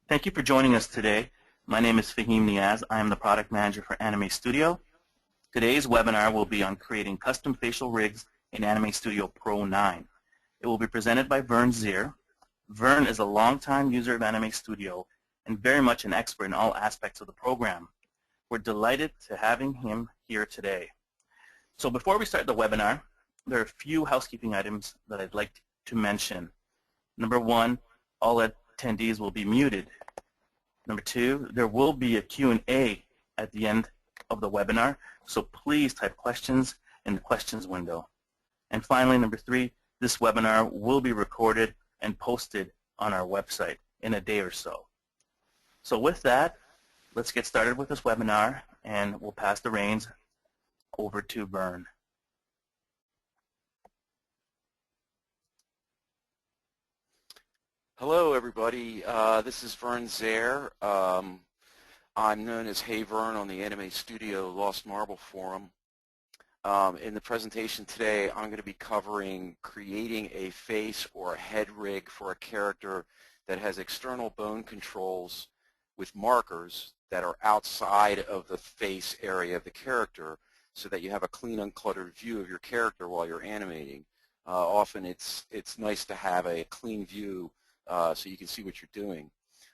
Thank you for joining us today. My name is Fahim Niaz. I am the product manager for Anime Studio. Today's webinar will be on creating custom facial rigs in Anime Studio Pro 9. It will be presented by Vern Zier. Vern is a longtime user of Anime Studio and very much an expert in all aspects of the program. We're delighted to having him here today. So before we start the webinar, there are a few housekeeping items that I'd like to mention. Number one, all attendees will be muted. Number two, there will be a Q&A at the end of the webinar, so please type questions in the questions window. And finally, number three, this webinar will be recorded and posted on our website in a day or so. So with that, let's get started with this webinar, and we'll pass the reins over to Vern. Hello, everybody. This is Vern Zier. I'm known as Hey Vern on the Anime Studio Lost Marble Forum. In the presentation today, I'm going to be covering creating a face or a head rig for a character that has external bone controls with markers that are outside of the face area of the character so that you have a clean, uncluttered view of your character while you're animating. Often it's nice to have a clean view so you can see what you're doing.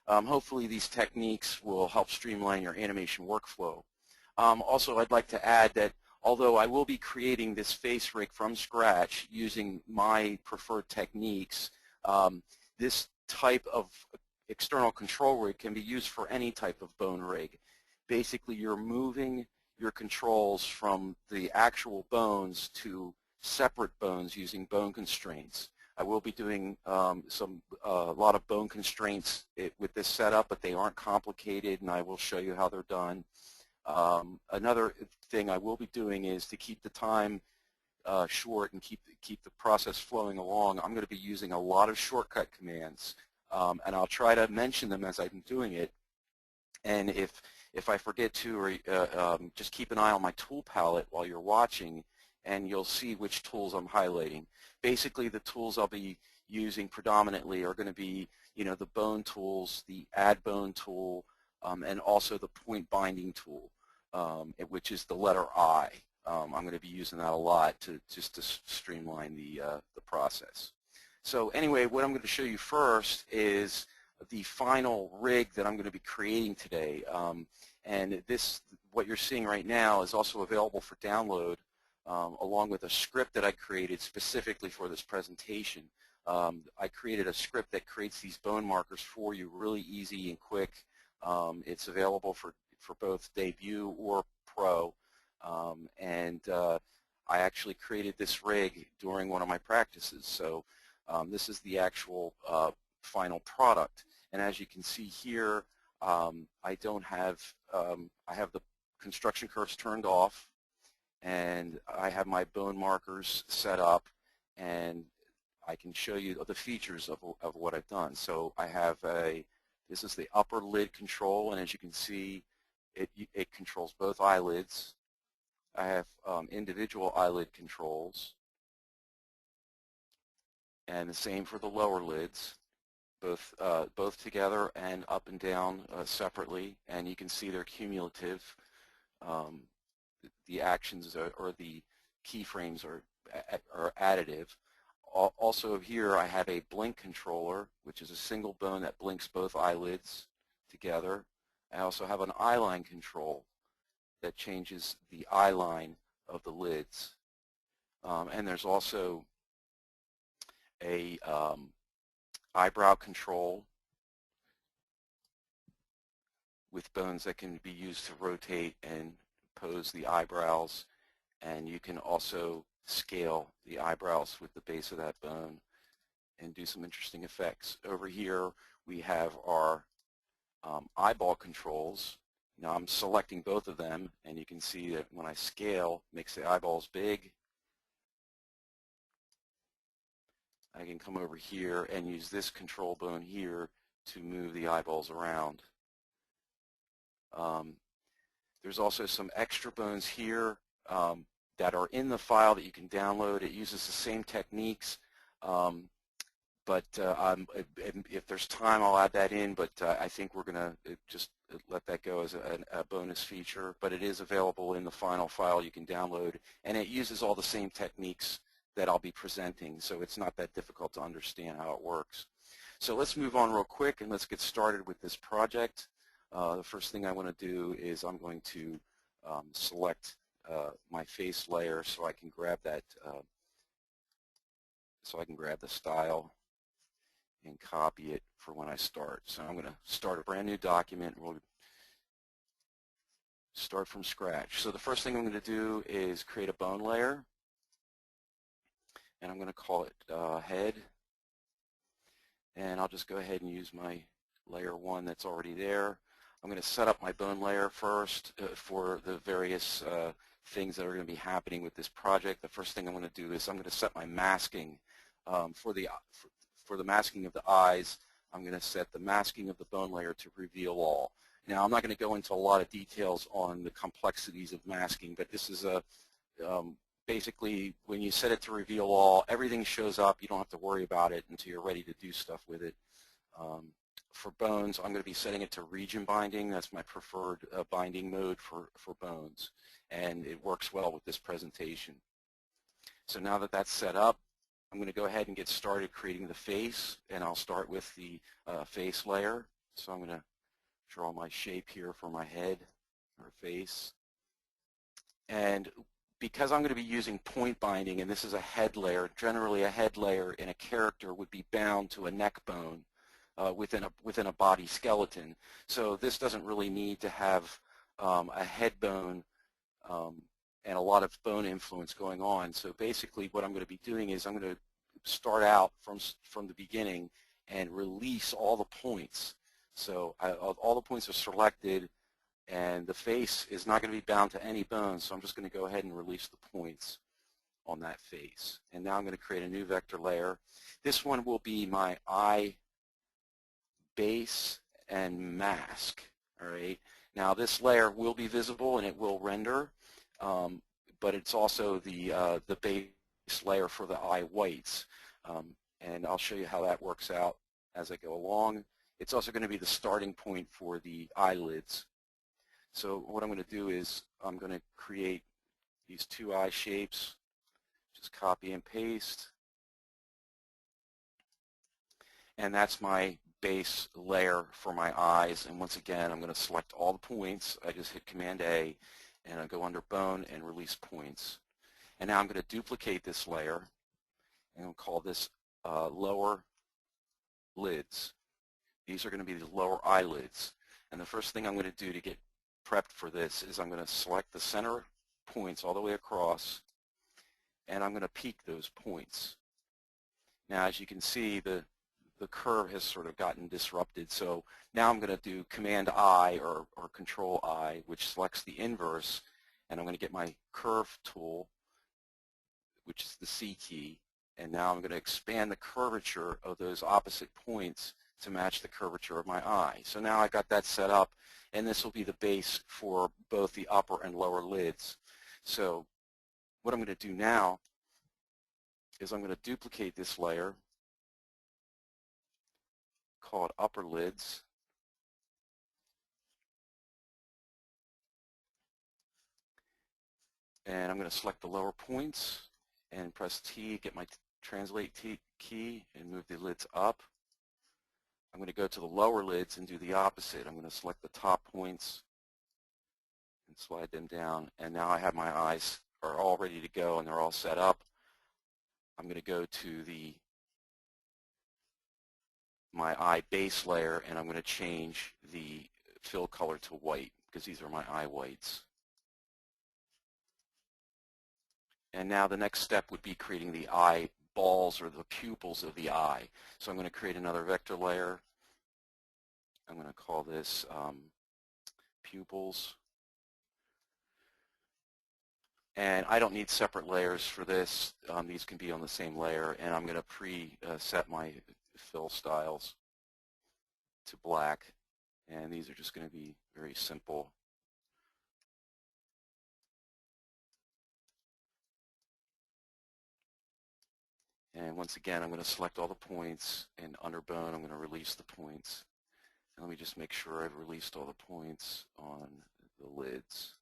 Hopefully these techniques will help streamline your animation workflow. Also, I'd like to add that although I will be creating this face rig from scratch using my preferred techniques, this type of external control rig can be used for any type of bone rig. Basically, you're moving your controls from the actual bones to separate bones using bone constraints. I will be doing a lot of bone constraints with this setup, but they aren't complicated, and I will show you how they're done. Another thing I will be doing is to keep the time short and keep the process flowing along. I'm going to be using a lot of shortcut commands, and I'll try to mention them as I'm doing it. And if I forget to, just keep an eye on my tool palette while you're watching, and you'll see which tools I'm highlighting. Basically, the tools I'll be using predominantly are going to be, the bone tools, the add bone tool, and also the point binding tool, which is the letter I. I'm going to be using that a lot just to streamline the process. So anyway, what I'm going to show you first is the final rig that I'm going to be creating today. And what you're seeing right now is also available for download, along with a script that I created specifically for this presentation. I created a script that creates these bone markers for you really easy and quick. It's available for both debut or pro. I actually created this rig during one of my practices. So this is the actual final product. And as you can see here, I have the construction curves turned off, and I have my bone markers set up, and I can show you the features of what I've done. So I have this is the upper lid control, and as you can see, it controls both eyelids. I have individual eyelid controls, and the same for the lower lids, both together and up and down separately, and you can see they're cumulative. The actions or the keyframes are additive. Also here I have a blink controller, which is a single bone that blinks both eyelids together. I also have an eyeline control that changes the eyeline of the lids. And there's also a eyebrow control with bones that can be used to rotate and pose the eyebrows, and you can also scale the eyebrows with the base of that bone and do some interesting effects. Over here we have our eyeball controls. Now I'm selecting both of them, and you can see that when I scale, it makes the eyeballs big. I can come over here and use this control bone here to move the eyeballs around. There's also some extra bones here that are in the file that you can download. It uses the same techniques But if there's time, I'll add that in, but I think we're going to just let that go as a bonus feature. But it is available in the final file you can download, and it uses all the same techniques that I'll be presenting, so it's not that difficult to understand how it works. So let's move on real quick, and let's get started with this project. The first thing I want to do is I'm going to select my face layer so I can grab that, the style and copy it for when I start. So I'm going to start a brand new document. We'll start from scratch. So the first thing I'm going to do is create a bone layer, and I'm going to call it head. And I'll just go ahead and use my layer 1 that's already there. I'm going to set up my bone layer first for the various things that are going to be happening with this project. The first thing I'm going to do is I'm going to set my masking for the masking of the eyes. I'm going to set the masking of the bone layer to reveal all. Now, I'm not going to go into a lot of details on the complexities of masking, but this is basically when you set it to reveal all, everything shows up. You don't have to worry about it until you're ready to do stuff with it. For bones, I'm going to be setting it to region binding. That's my preferred binding mode for bones, and it works well with this presentation. So now that that's set up, I'm going to go ahead and get started creating the face, and I'll start with the face layer. So I'm going to draw my shape here for my head or face. And because I'm going to be using point binding, and this is a head layer, generally a head layer in a character would be bound to a neck bone within a body skeleton. So this doesn't really need to have a head bone and a lot of bone influence going on. So basically what I'm going to be doing is I'm going to start out from the beginning and release all the points. So all the points are selected, and the face is not going to be bound to any bone, so I'm just going to go ahead and release the points on that face. And now I'm going to create a new vector layer. This one will be my eye base and mask. All right. Now this layer will be visible and it will render, but it's also the base layer for the eye whites. And I'll show you how that works out as I go along. It's also going to be the starting point for the eyelids. So what I'm going to do is I'm going to create these two eye shapes, just copy and paste. And that's my base layer for my eyes. And once again, I'm going to select all the points. I just hit Command A, and I go under Bone and Release Points. And now I'm going to duplicate this layer, and I'll call this lower lids. These are going to be the lower eyelids. And the first thing I'm going to do to get prepped for this is I'm going to select the center points all the way across, and I'm going to peak those points. Now, as you can see, the curve has sort of gotten disrupted. So now I'm going to do Command I or Control I, which selects the inverse, and I'm going to get my curve tool, which is the C key, and now I'm going to expand the curvature of those opposite points to match the curvature of my eye. So now I got that set up, and this will be the base for both the upper and lower lids. So what I'm going to do now is I'm going to duplicate this layer, call it upper lids, and I'm going to select the lower points and press T, get my translate key, and move the lids up. I'm going to go to the lower lids and do the opposite. I'm going to select the top points and slide them down, and now I have my eyes are all ready to go and they're all set up. I'm going to go to my eye base layer, and I'm going to change the fill color to white because these are my eye whites. And now the next step would be creating the eye balls or the pupils of the eye. So I'm going to create another vector layer. I'm going to call this Pupils. And I don't need separate layers for this. These can be on the same layer. And I'm going to pre-set my fill styles to black. And these are just going to be very simple. And once again, I'm going to select all the points, and under bone, I'm going to release the points. And let me just make sure I've released all the points on the lids.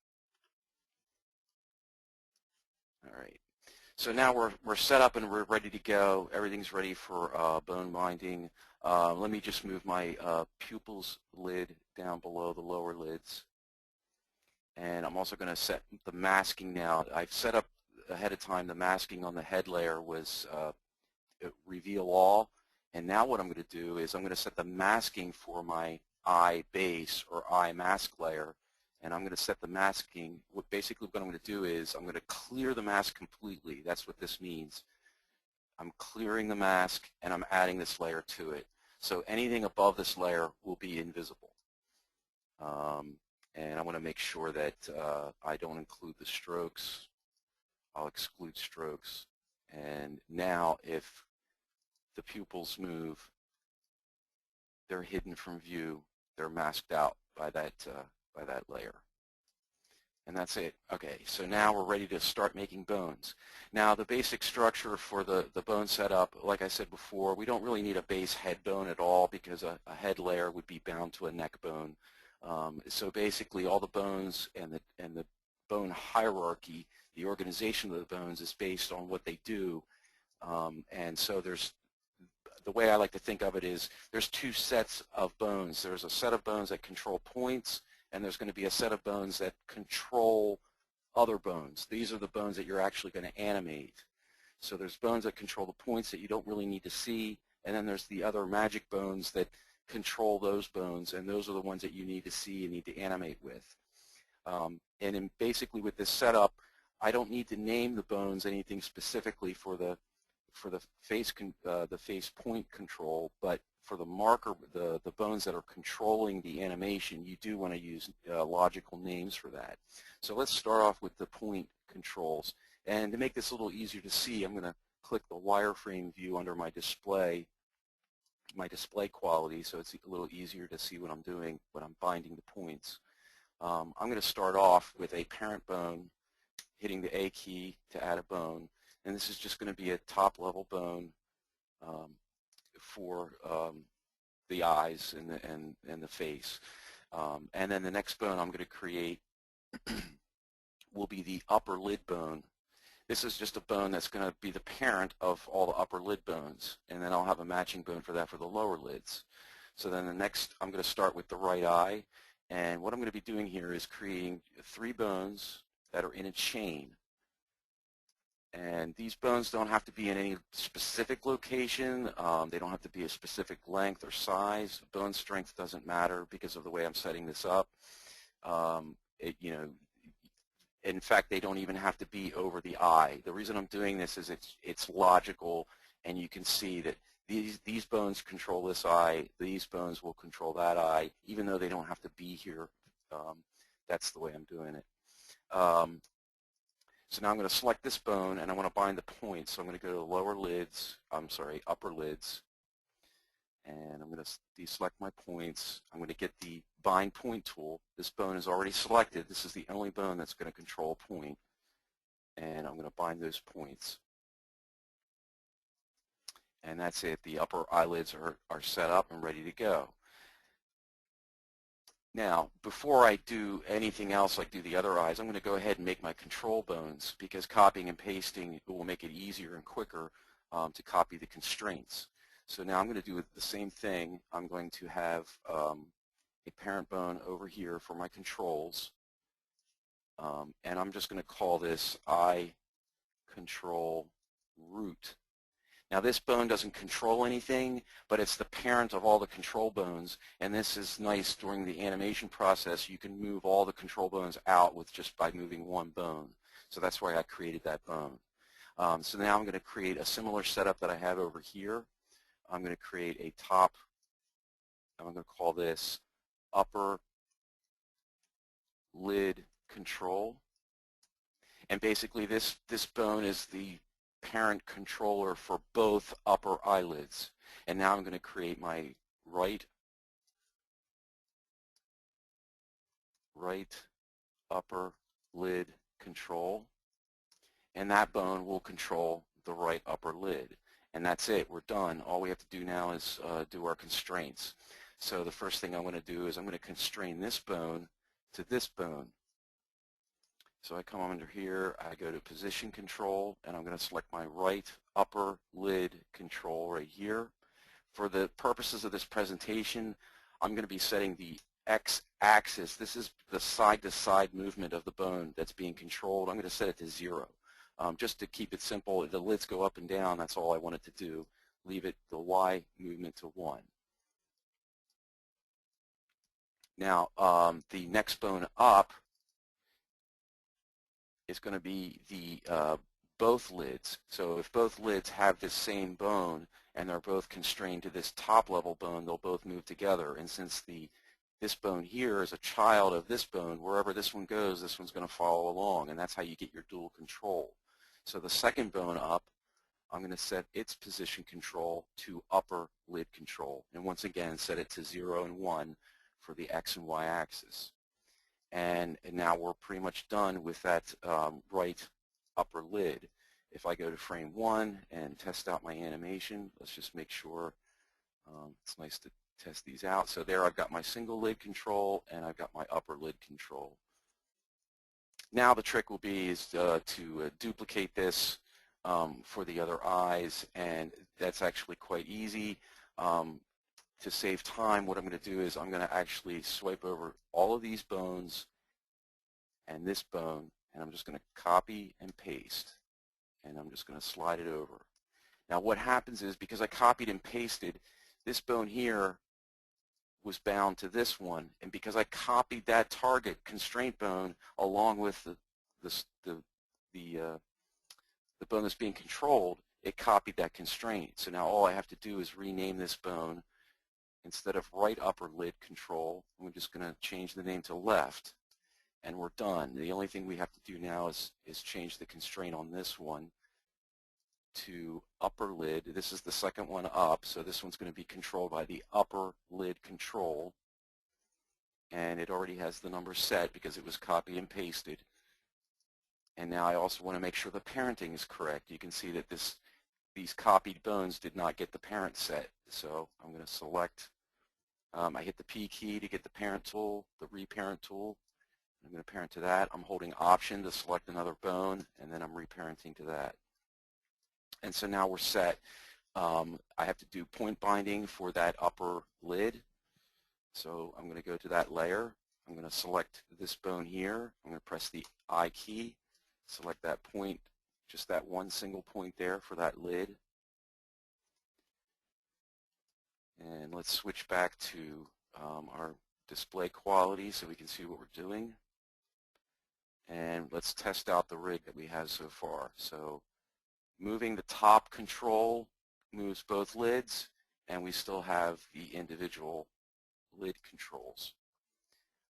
All right. So now we're set up and we're ready to go. Everything's ready for bone binding. Let me just move my pupils lid down below the lower lids. And I'm also going to set the masking now. I've set up ahead of time the masking on the head layer was reveal all. And now what I'm going to do is I'm going to set the masking for my eye base or eye mask layer. And I'm going to set the masking. Basically what I'm going to do is I'm going to clear the mask completely. That's what this means. I'm clearing the mask and I'm adding this layer to it. So anything above this layer will be invisible. And I want to make sure that I don't include the strokes. I'll exclude strokes. And now if the pupils move, they're hidden from view. They're masked out by that layer. And that's it. Okay, so now we're ready to start making bones. Now the basic structure for the bone setup, like I said before, we don't really need a base head bone at all because a head layer would be bound to a neck bone. So basically all the bones and the bone hierarchy, the organization of the bones is based on what they do. And so the way I like to think of it is there's two sets of bones. There's a set of bones that control points, and there's going to be a set of bones that control other bones. These are the bones that you're actually going to animate. So there's bones that control the points that you don't really need to see, and then there's the other magic bones that control those bones, and those are the ones that you need to see and need to animate with. Basically with this setup, I don't need to name the bones anything specifically for the face point control, but for the marker, the bones that are controlling the animation, you do want to use logical names for that. So let's start off with the point controls. And to make this a little easier to see, I'm going to click the wireframe view under my display quality, so it's a little easier to see what I'm doing when I'm binding the points. I'm going to start off with a parent bone, hitting the A key to add a bone. And this is just going to be a top-level bone for the eyes and the face. And then the next bone I'm going to create will be the upper lid bone. This is just a bone that's going to be the parent of all the upper lid bones. And then I'll have a matching bone for that for the lower lids. So then the next, I'm going to start with the right eye. And what I'm going to be doing here is creating 3 bones that are in a chain. And these bones don't have to be in any specific location. They don't have to be a specific length or size. Bone strength doesn't matter because of the way I'm setting this up. In fact, they don't even have to be over the eye. The reason I'm doing this is it's logical, and you can see that these bones control this eye. These bones will control that eye, even though they don't have to be here. That's the way I'm doing it. So now I'm going to select this bone, and I want to bind the points. So I'm going to go to the upper lids, and I'm going to deselect my points. I'm going to get the bind point tool. This bone is already selected. This is the only bone that's going to control a point, and I'm going to bind those points. And that's it. The upper eyelids are set up and ready to go. Now, before I do anything else like do the other eyes, I'm going to go ahead and make my control bones because copying and pasting will make it easier and quicker to copy the constraints. So now I'm going to do the same thing. I'm going to have a parent bone over here for my controls, and I'm just going to call this eye control root. Now this bone doesn't control anything, but it's the parent of all the control bones, and this is nice during the animation process. You can move all the control bones out with just by moving one bone. So that's why I created that bone. So now I'm going to create a similar setup that I have over here. I'm going to create a top, I'm going to call this upper lid control. And basically this bone is the parent controller for both upper eyelids. And now I'm going to create my right upper lid control, and that bone will control the right upper lid. And that's it. We're done. All we have to do now is do our constraints. So the first thing I'm going to do is I'm going to constrain this bone to this bone. So I come under here, I go to position control, and I'm going to select my right upper lid control right here. For the purposes of this presentation, I'm going to be setting the x-axis. This is the side-to-side movement of the bone that's being controlled. I'm going to set it to 0. Just to keep it simple, the lids go up and down. That's all I want it to do. Leave it the y movement to 1. Now, the next bone up is going to be the both lids. So if both lids have this same bone and they're both constrained to this top level bone, they'll both move together. And since this bone here is a child of this bone, wherever this one goes, this one's going to follow along, and that's how you get your dual control. So the second bone up, I'm going to set its position control to upper lid control. And once again, set it to 0 and 1 for the X and Y axis. And now we're pretty much done with that right upper lid. If I go to frame 1 and test out my animation, let's just make sure it's nice to test these out. So there I've got my single lid control and I've got my upper lid control. Now the trick will be is to duplicate this for the other eyes, and that's actually quite easy. To save time, what I'm going to do is I'm going to actually swipe over all of these bones and this bone, and I'm just going to copy and paste, and I'm just going to slide it over. Now what happens is, because I copied and pasted, this bone here was bound to this one, and because I copied that target constraint bone along with the bone that's being controlled, it copied that constraint. So now all I have to do is rename this bone. Instead of right upper lid control, I'm just going to change the name to left, and we're done. The only thing we have to do now is change the constraint on this one to upper lid. This is the second one up, so this one's going to be controlled by the upper lid control, and it already has the number set because it was copied and pasted. And now I also want to make sure the parenting is correct. You can see that these copied bones did not get the parent set. So I'm going to select, I hit the P key to get the parent tool, the reparent tool. I'm going to parent to that. I'm holding Option to select another bone, and then I'm reparenting to that. And so now we're set. I have to do point binding for that upper lid. So I'm going to go to that layer. I'm going to select this bone here. I'm going to press the I key, select that point, just that one single point there for that lid. And let's switch back to our display quality so we can see what we're doing. And let's test out the rig that we have so far. So moving the top control moves both lids, and we still have the individual lid controls.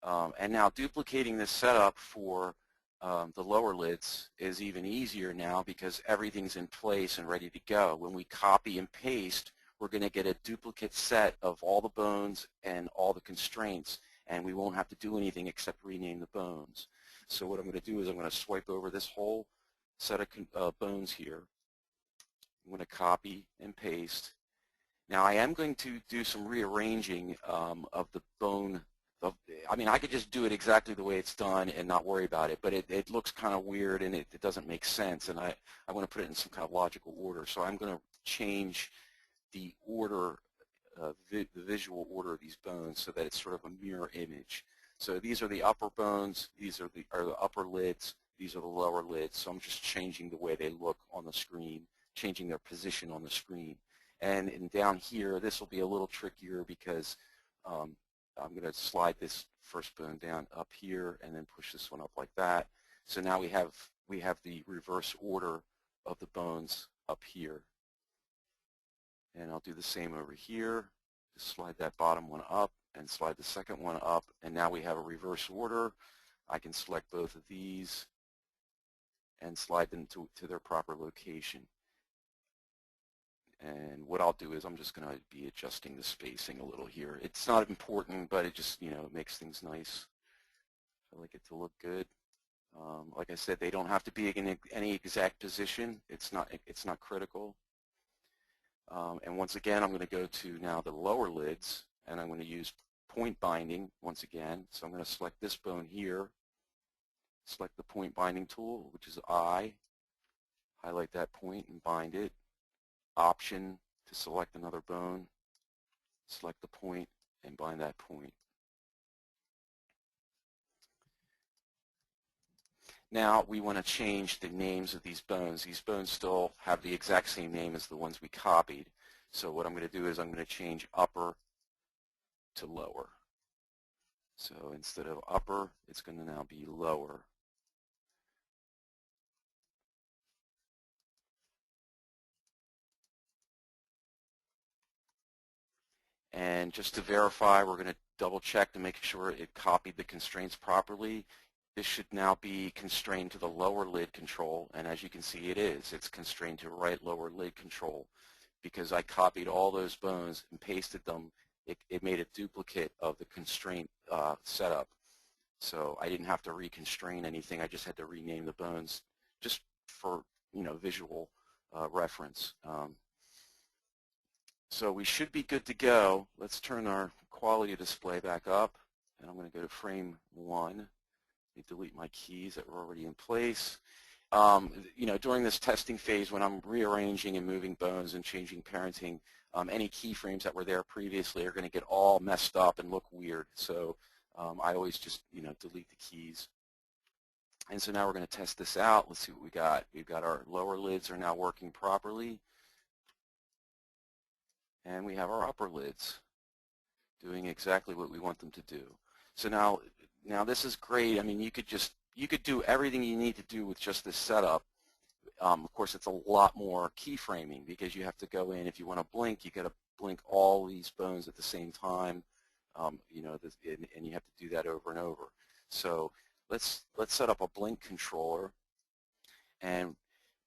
And now duplicating this setup for the lower lids is even easier now because everything's in place and ready to go. When we copy and paste, we're going to get a duplicate set of all the bones and all the constraints, and we won't have to do anything except rename the bones. So what I'm going to do is I'm going to swipe over this whole set of bones here. I'm going to copy and paste. Now I am going to do some rearranging of the bone. I mean, I could just do it exactly the way it's done and not worry about it, but it looks kind of weird and it doesn't make sense, and I want to put it in some kind of logical order. So I'm going to change the order, the visual order of these bones so that it's sort of a mirror image. So these are the upper bones, these are the upper lids, these are the lower lids. So I'm just changing the way they look on the screen, changing their position on the screen. And down here, this will be a little trickier because I'm going to slide this first bone down up here and then push this one up like that. So now we have the reverse order of the bones up here. And I'll do the same over here. Just slide that bottom one up and slide the second one up. And now we have a reverse order. I can select both of these and slide them to their proper location. And what I'll do is I'm just going to be adjusting the spacing a little here. It's not important, but it just, it makes things nice. I like it to look good. Like I said, they don't have to be in any exact position. It's not critical. And once again, I'm going to go to now the lower lids, and I'm going to use point binding once again. So I'm going to select this bone here, select the point binding tool, which is I, highlight that point and bind it. Option to select another bone, select the point and bind that point. Now we want to change the names of these bones. These bones still have the exact same name as the ones we copied. So what I'm going to do is I'm going to change upper to lower. So instead of upper, it's going to now be lower. And just to verify, we're going to double check to make sure it copied the constraints properly. This should now be constrained to the lower lid control, and as you can see it is. It's constrained to right lower lid control. Because I copied all those bones and pasted them, it made a duplicate of the constraint setup. So I didn't have to reconstrain anything. I just had to rename the bones just for visual reference. So we should be good to go. Let's turn our quality display back up, and I'm going to go to frame 1. Let me delete my keys that were already in place. During this testing phase, when I'm rearranging and moving bones and changing parenting, any keyframes that were there previously are going to get all messed up and look weird. So I always just delete the keys. And so now we're going to test this out. Let's see what we got. We've got our lower lids are now working properly. And we have our upper lids doing exactly what we want them to do. So now this is great. I mean, you could do everything you need to do with just this setup. Of course, it's a lot more keyframing because you have to go in. If you want to blink, you got to blink all these bones at the same time. And you have to do that over and over. So let's set up a blink controller. And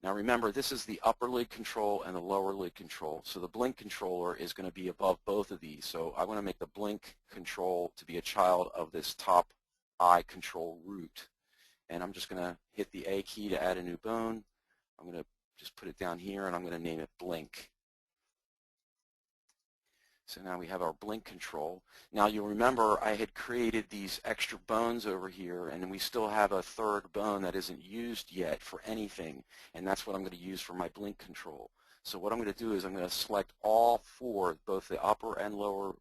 now remember, this is the upper lid control and the lower lid control. So the blink controller is going to be above both of these. So I want to make the blink control to be a child of this top eye control root. And I'm just going to hit the A key to add a new bone. I'm going to just put it down here, and I'm going to name it blink. So now we have our blink control. Now you'll remember I had created these extra bones over here, and we still have a third bone that isn't used yet for anything, and that's what I'm going to use for my blink control. So what I'm going to do is I'm going to select all 4, both the upper and lower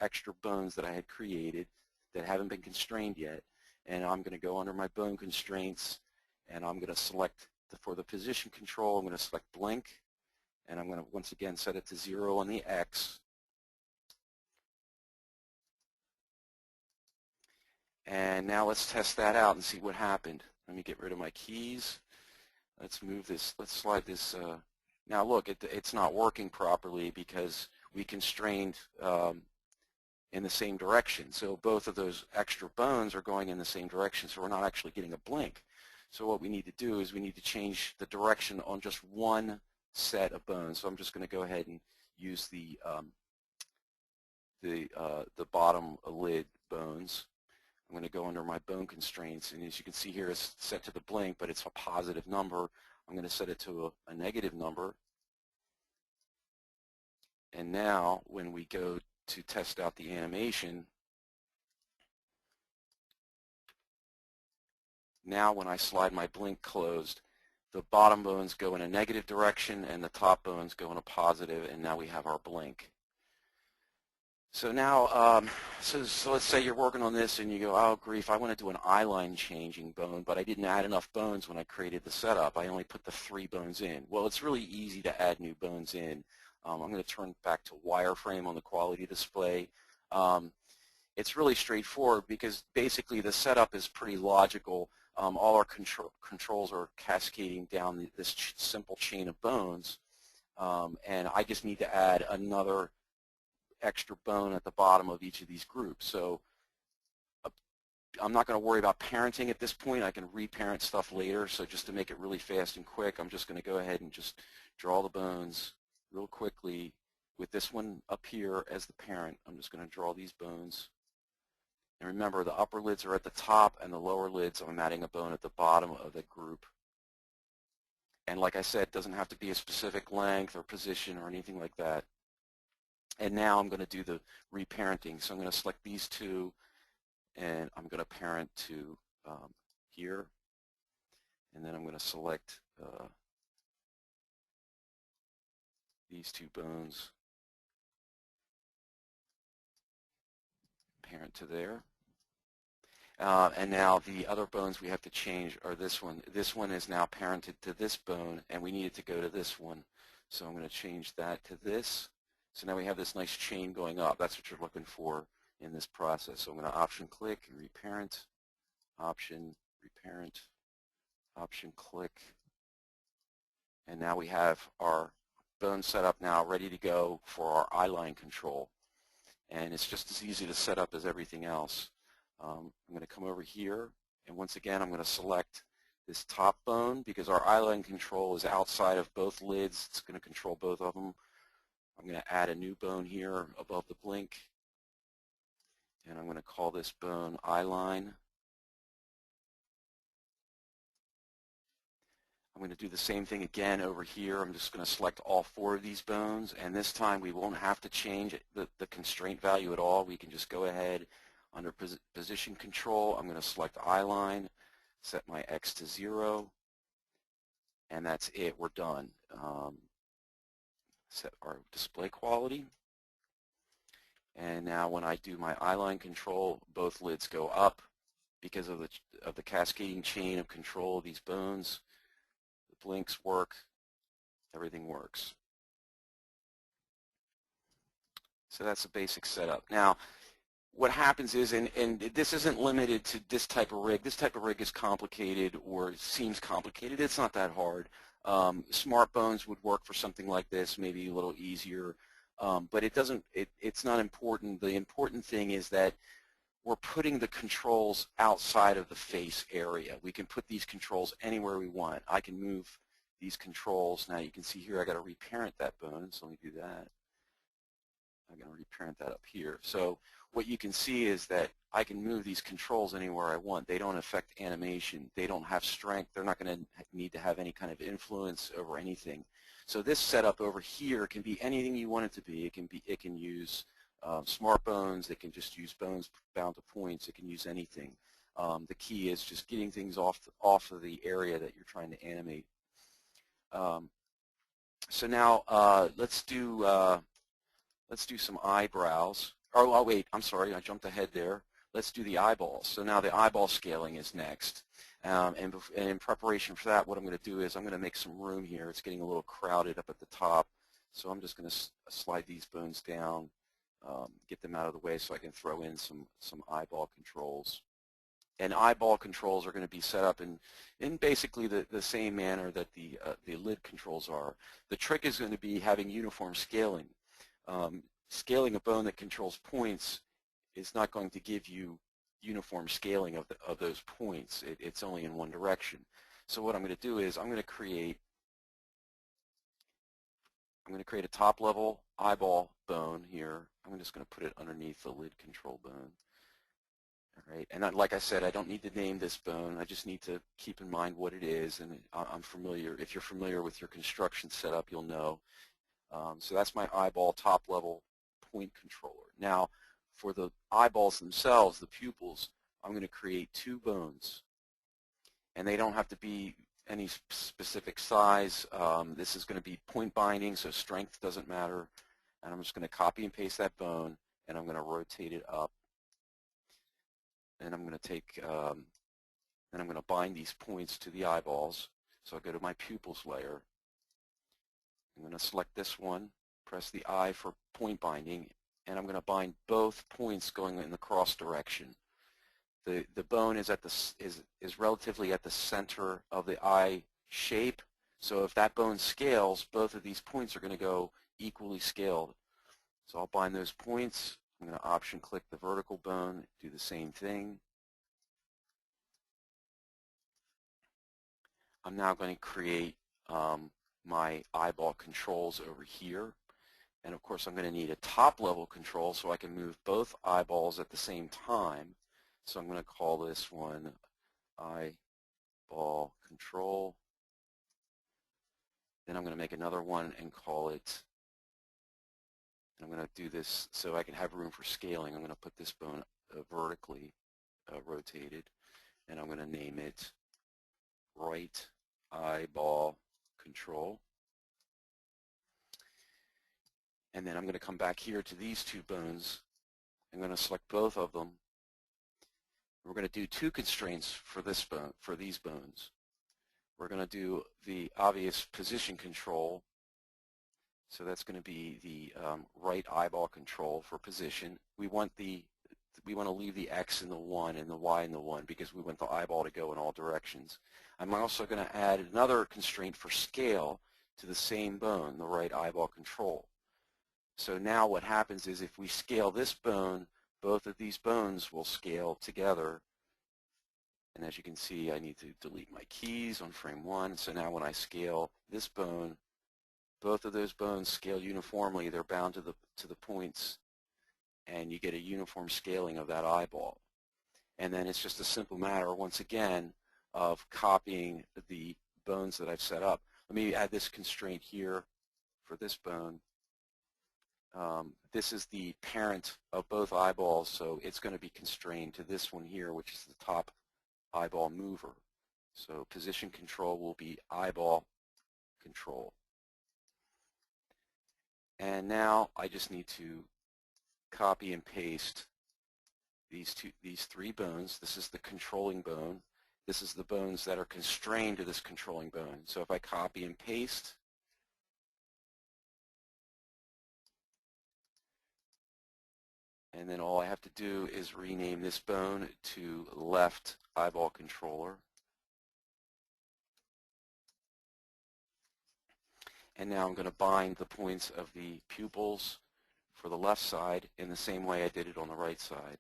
extra bones that I had created that haven't been constrained yet, and I'm going to go under my bone constraints, and I'm going to select for the position control, I'm going to select blink, and I'm going to once again set it to 0 on the X. And now let's test that out and see what happened. Let me get rid of my keys. Let's move this. Let's slide this. Now look, it's not working properly because we constrained in the same direction. So both of those extra bones are going in the same direction, so we're not actually getting a blink. So what we need to do is we need to change the direction on just one set of bones. So I'm just going to go ahead and use the bottom lid bones. I'm going to go under my bone constraints, and as you can see here, it's set to the blink, but it's a positive number. I'm going to set it to a negative number. And now when we go to test out the animation, now when I slide my blink closed, the bottom bones go in a negative direction and the top bones go in a positive, and now we have our blink. So now, so let's say you're working on this and you go, oh grief, I want to do an eye line changing bone, but I didn't add enough bones when I created the setup. I only put the 3 bones in. Well, it's really easy to add new bones in. I'm going to turn back to wireframe on the quality display. It's really straightforward because basically the setup is pretty logical. All our controls are cascading down this simple chain of bones, and I just need to add another extra bone at the bottom of each of these groups. So I'm not going to worry about parenting at this point. I can reparent stuff later. So just to make it really fast and quick, I'm just going to go ahead and just draw the bones real quickly with this one up here as the parent. I'm just going to draw these bones. And remember, the upper lids are at the top and the lower lids, I'm adding a bone at the bottom of the group. And like I said, it doesn't have to be a specific length or position or anything like that. And now I'm going to do the reparenting. So I'm going to select these two, and I'm going to parent to here. And then I'm going to select these two bones, parent to there. And now the other bones we have to change are this one. This one is now parented to this bone, and we need it to go to this one. So I'm going to change that to this. So now we have this nice chain going up. That's what you're looking for in this process. So I'm going to option click, reparent, option, reparent, option click. And now we have our bone set up now ready to go for our eyeline control. And it's just as easy to set up as everything else. I'm going to come over here, and once again I'm going to select this top bone because our eyeline control is outside of both lids. It's going to control both of them. I'm going to add a new bone here above the blink, and I'm going to call this bone eyeline. I'm going to do the same thing again over here. I'm just going to select all 4 of these bones, and this time we won't have to change the constraint value at all. We can just go ahead under position control. I'm going to select eyeline, set my X to 0, and that's it. We're done. Set our display quality. And now when I do my eyeline control, both lids go up because of the cascading chain of control of these bones. The blinks work. Everything works. So that's the basic setup. Now, what happens is, and this isn't limited to this type of rig. This type of rig is complicated or seems complicated. It's not that hard. Smart bones would work for something like this, maybe a little easier. But it's not important. The important thing is that we're putting the controls outside of the face area. We can put these controls anywhere we want. I can move these controls. Now you can see here I got to reparent that bone, so let me do that. I'm going to reparent that up here. So what you can see is that I can move these controls anywhere I want. They don't affect animation. They don't have strength. They're not going to need to have any kind of influence over anything. So this setup over here can be anything you want it to be. It can use smart bones. It can just use bones bound to points. It can use anything. The key is just getting things off of the area that you're trying to animate. So now let's do some eyebrows. Oh, wait, I'm sorry, I jumped ahead there. Let's do the eyeballs. So now the eyeball scaling is next. And in preparation for that, what I'm going to do is I'm going to make some room here. It's getting a little crowded up at the top. So I'm just going to slide these bones down, get them out of the way so I can throw in some eyeball controls. And eyeball controls are going to be set up in basically the same manner that the lid controls are. The trick is going to be having uniform scaling. Scaling a bone that controls points is not going to give you uniform scaling of those points. It's only in one direction. So what I'm going to do is I'm going to create a top level eyeball bone here. I'm just going to put it underneath the lid control bone. All right, and like I said, I don't need to name this bone. I just need to keep in mind what it is, and I'm familiar. If you're familiar with your construction setup, you'll know. So that's my eyeball top level point controller. Now, for the eyeballs themselves, the pupils, I'm going to create 2 bones. And they don't have to be any specific size. This is going to be point binding, so strength doesn't matter. And I'm just going to copy and paste that bone, and I'm going to rotate it up. And I'm going to take, and I'm going to bind these points to the eyeballs. So I go to my pupils layer. I'm going to select this one, press the I for point binding, and I'm going to bind both points going in the cross direction. The bone is relatively at the center of the eye shape, so if that bone scales, both of these points are going to go equally scaled. So I'll bind those points. I'm going to option click the vertical bone, do the same thing. I'm now going to create my eyeball controls over here. And of course I'm going to need a top level control so I can move both eyeballs at the same time. So I'm going to call this one eyeball control. Then I'm going to make another one and call it, and I'm going to do this so I can have room for scaling. I'm going to put this bone vertically rotated, and I'm going to name it right eyeball control. And then I'm going to come back here to these two bones. I'm going to select both of them. We're going to do two constraints for this bone, for these bones. We're going to do the obvious position control. So that's going to be the right eyeball control for position. We want to leave the X in the 1 and the Y in the 1 because we want the eyeball to go in all directions. I'm also going to add another constraint for scale to the same bone, the right eyeball control. So now what happens is if we scale this bone, both of these bones will scale together. And as you can see, I need to delete my keys on frame 1. So now when I scale this bone, both of those bones scale uniformly. They're bound to the points, and you get a uniform scaling of that eyeball. And then it's just a simple matter, once again, of copying the bones that I've set up. Let me add this constraint here for this bone. This is the parent of both eyeballs, so it's going to be constrained to this one here, which is the top eyeball mover. So position control will be eyeball control. And now I just need to copy and paste these three bones. This is the controlling bone. This is the bones that are constrained to this controlling bone. So if I copy and paste, and then all I have to do is rename this bone to left eyeball controller. And now I'm going to bind the points of the pupils for the left side in the same way I did it on the right side.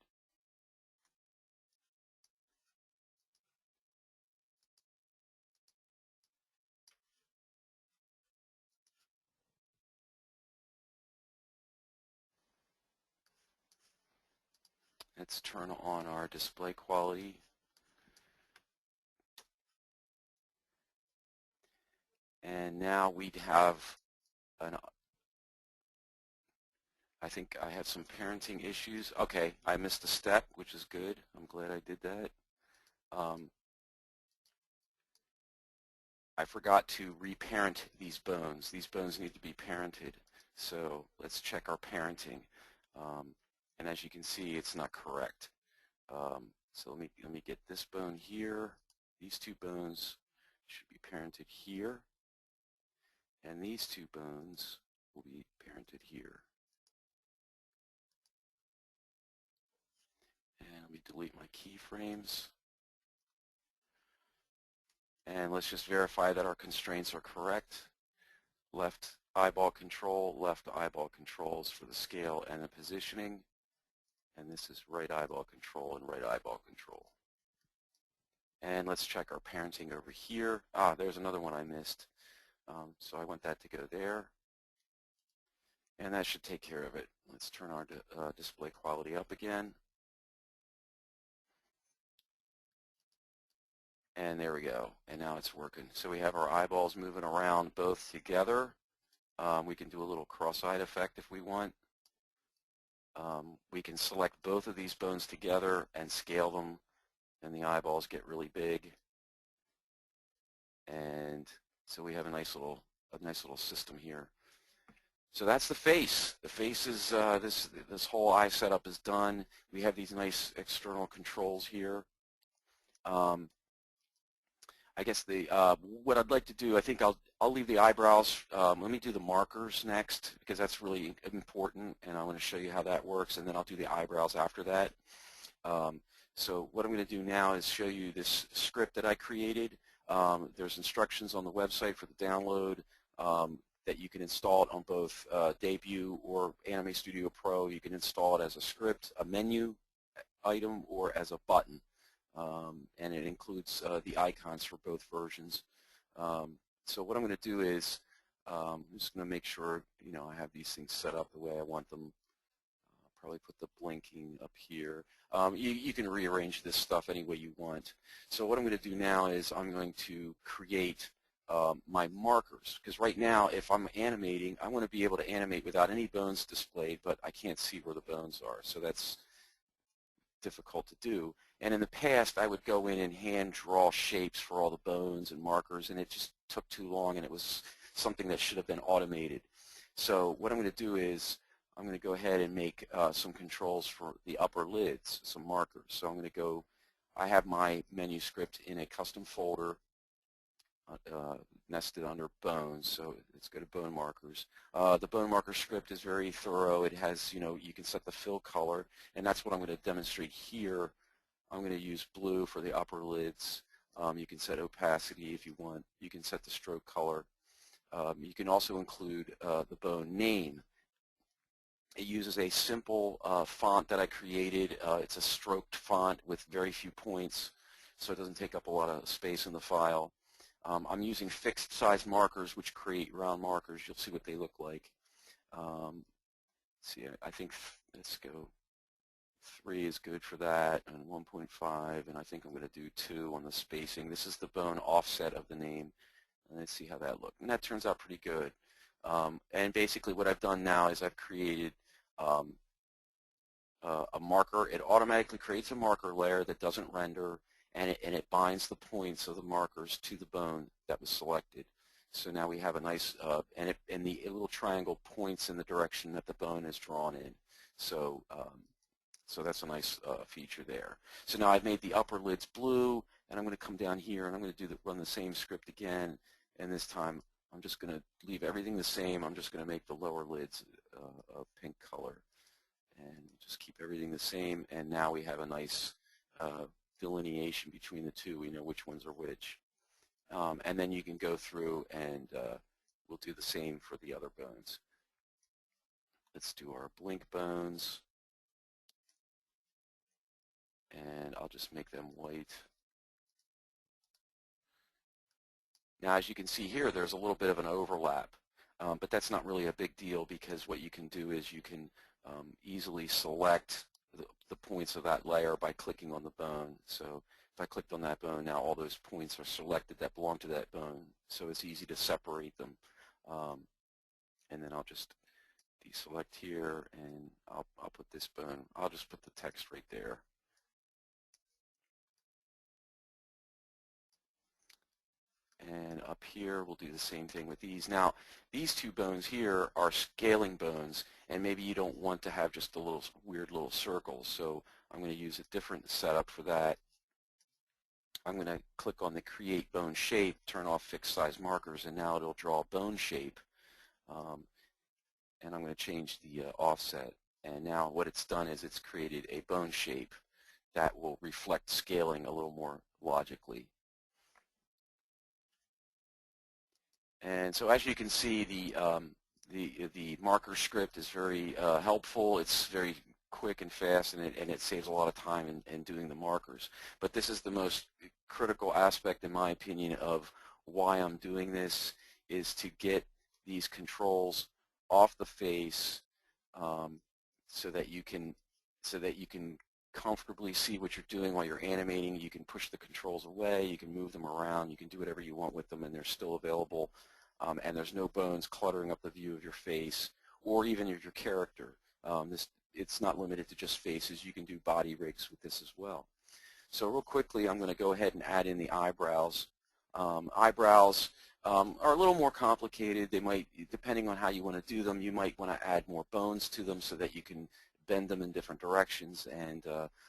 Let's turn on our display quality. And now we have I think I have some parenting issues. Okay, I missed a step, which is good. I'm glad I did that. I forgot to reparent these bones. These bones need to be parented. So let's check our parenting. And as you can see, it's not correct. So let me get this bone here. These two bones should be parented here. And these two bones will be parented here. And let me delete my keyframes. And let's just verify that our constraints are correct. Left eyeball controls for the scale and the positioning. And this is right eyeball control and right eyeball control. And let's check our parenting over here. There's another one I missed. So I want that to go there. And that should take care of it. Let's turn our display quality up again. And there we go. And now it's working. So we have our eyeballs moving around both together. We can do a little cross-eyed effect if we want. We can select both of these bones together and scale them, and the eyeballs get really big. And so we have a nice little system here. So that's the face. The face is this whole eye setup is done. We have these nice external controls here. I guess what I'd like to do, I think I'll leave the eyebrows. Let me do the markers next because that's really important, and I want to show you how that works, and then I'll do the eyebrows after that. So what I'm going to do now is show you this script that I created. There's instructions on the website for the download that you can install it on both Debut or Anime Studio Pro. You can install it as a script, a menu item, or as a button. And it includes the icons for both versions. So what I'm going to do is I'm just going to make sure I have these things set up the way I want them. I'll probably put the blinking up here. You can rearrange this stuff any way you want. So what I'm going to do now is I'm going to create my markers, because right now if I'm animating, I want to be able to animate without any bones displayed, but I can't see where the bones are, so that's difficult to do. And in the past I would go in and hand draw shapes for all the bones and markers, and it just took too long, and it was something that should have been automated. So what I'm going to do is I'm going to go ahead and make some controls for the upper lids, some markers. So I'm going to go, I have my menu script in a custom folder nested under bones, so let's go to bone markers. The bone marker script is very thorough. It has, you can set the fill color, and that's what I'm going to demonstrate here. I'm going to use blue for the upper lids. You can set opacity if you want. You can set the stroke color. You can also include the bone name. It uses a simple font that I created. It's a stroked font with very few points, so it doesn't take up a lot of space in the file. I'm using fixed size markers, which create round markers. You'll see what they look like. See, I think, let's go, 3 is good for that, and 1.5, and I think I'm going to do 2 on the spacing. This is the bone offset of the name. And let's see how that looks. And that turns out pretty good. And basically what I've done now is I've created a marker. It automatically creates a marker layer that doesn't render, and it binds the points of the markers to the bone that was selected. So now we have a nice, and the little triangle points in the direction that the bone is drawn in. So, so that's a nice feature there. So now I've made the upper lids blue, and I'm going to come down here, and I'm going to run the same script again, and this time I'm just going to leave everything the same. I'm just going to make the lower lids a pink color, and just keep everything the same, and now we have a nice delineation between the two. We know which ones are which. And then you can go through and we'll do the same for the other bones. Let's do our blink bones, and I'll just make them white. Now, as you can see here, there's a little bit of an overlap, but that's not really a big deal, because what you can do is you can easily select the points of that layer by clicking on the bone. So if I clicked on that bone, now all those points are selected that belong to that bone, so it's easy to separate them. And then I'll just deselect here, and I'll put this bone, I'll just put the text right there. And up here, we'll do the same thing with these. Now, these two bones here are scaling bones, and maybe you don't want to have just the little weird little circles. So I'm going to use a different setup for that. I'm going to click on the Create Bone Shape, turn off Fixed Size Markers, and now it'll draw a bone shape. And I'm going to change the offset. And now what it's done is it's created a bone shape that will reflect scaling a little more logically. And so as you can see, the marker script is very helpful. It's very quick and fast, and it saves a lot of time in doing the markers. But this is the most critical aspect, in my opinion, of why I'm doing this, is to get these controls off the face so that you can comfortably see what you're doing while you're animating. You can push the controls away, you can move them around, you can do whatever you want with them, and they're still available. And there's no bones cluttering up the view of your face or even of your character. It's not limited to just faces. You can do body rigs with this as well. So real quickly, I'm going to go ahead and add in the eyebrows. Eyebrows are a little more complicated. They might, depending on how you want to do them, you might want to add more bones to them so that you can bend them in different directions. And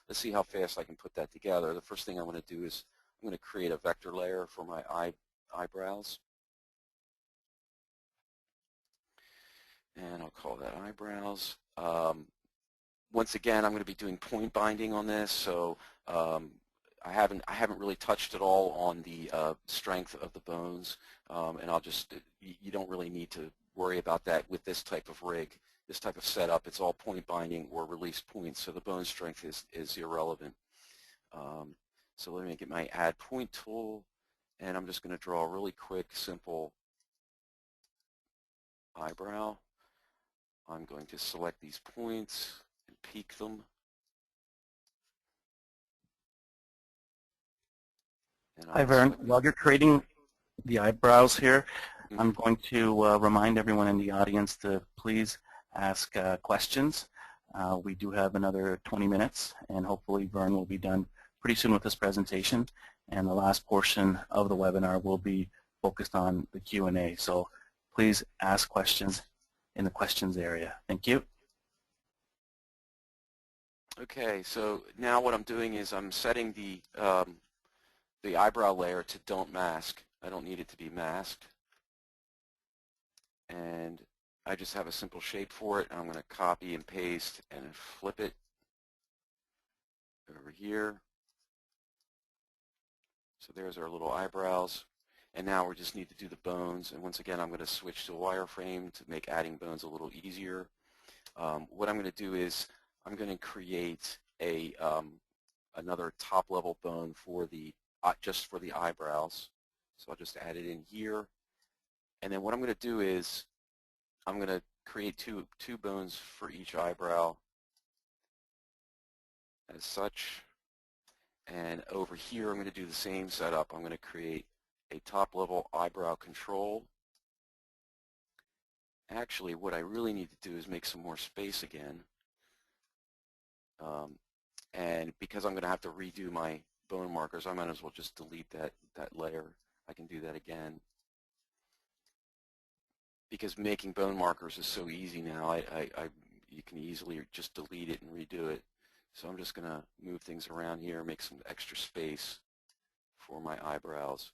let's see how fast I can put that together. The first thing I want to do is I'm going to create a vector layer for my eyebrows. And I'll call that eyebrows. Once again, I'm going to be doing point binding on this, so I haven't really touched at all on the strength of the bones, and I'll just, you don't really need to worry about that with this type of rig, this type of setup. It's all point binding or release points, so the bone strength is irrelevant. So let me get my add point tool, and I'm just going to draw a really quick, simple eyebrow. I'm going to select these points and peak them. And Hi, Vern. While you're creating the eyebrows here. I'm Mhm. going to remind everyone in the audience to please ask questions. We do have another 20 minutes, and hopefully Vern will be done pretty soon with this presentation. And the last portion of the webinar will be focused on the Q&A. So please ask questions in the questions area. Thank you. Okay, so now what I'm doing is I'm setting the eyebrow layer to don't mask. I don't need it to be masked. And I just have a simple shape for it. I'm going to copy and paste and flip it over here. So there's our little eyebrows. And now we just need to do the bones. And once again, I'm going to switch to wireframe to make adding bones a little easier. What I'm going to do is I'm going to create another top-level bone for the just for the eyebrows. So I'll just add it in here. And then what I'm going to do is I'm going to create two bones for each eyebrow as such. And over here, I'm going to do the same setup. I'm going to create a top-level eyebrow control. Actually, what I really need to do is make some more space again. And because I'm going to have to redo my bone markers, I might as well just delete that layer. I can do that again. Because making bone markers is so easy now, you can easily just delete it and redo it. So I'm just going to move things around here, make some extra space for my eyebrows.